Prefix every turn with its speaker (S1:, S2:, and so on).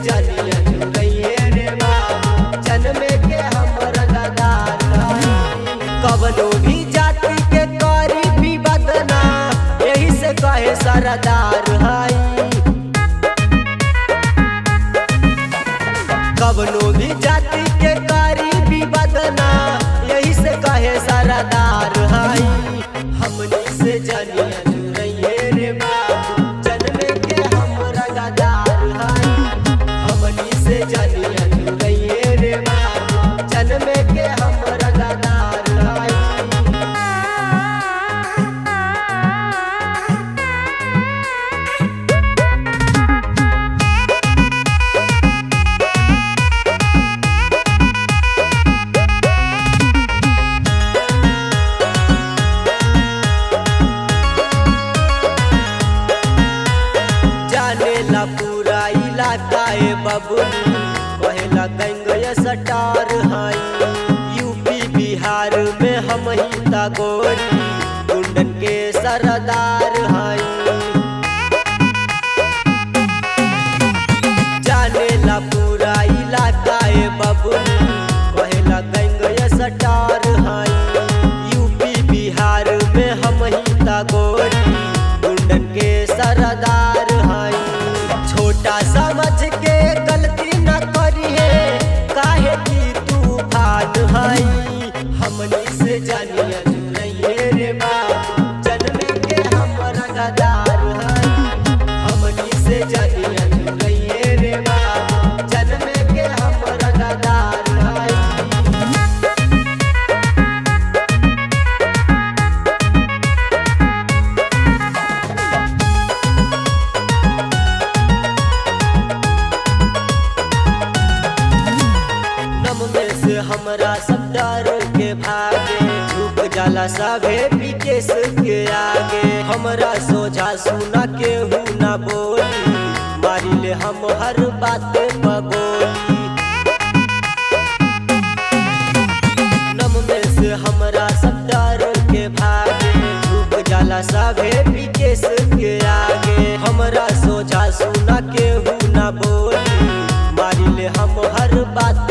S1: जानिया जुड़ैये रे बाबू जन्म के हम रंगदार कवनो भी जाति के करी भी बदना यही से कहे सरदार है कवनो भी जाति के करी भी बदना यही से कहे सरदार है हमनी से जानिया जुड़ैये रे बाबू जन्म के हम रंगदार है हमनी से जानिया जुड़ैये रे बाबू जन्म के हम रंगदार है जानेला पूरा इलाका ए बबुनी कहेला गंगय सटार है यूपी बिहार में हम ही तगोरी गुंडन के सरदार है जानेला पूरा इलाका ए बबुनी कहेला गंगय सटार है यूपी बिहार में हम ही तगोरी गुंडन के सरदार है छोटा समझ के गलती न करिए काहे की तूफान है हमनी से जानिया जुड़ैये रे बाबू जन्म के हम रंगदार है हमनी से जानिया जुड़ैये रे बाबू जन्म के हम रंगदार है से हमरा सब डर के भागे झुक जाला सभे विकेश के आगे हमरा सोझा सुना केहू न बोली मारी ले हम हर बात पगोली नम में से हमरा सब डर के भागे झुक जाला सभे विकेश के आगे हमरा सोझा सुना केहू न बोली मारी ले हम हर बात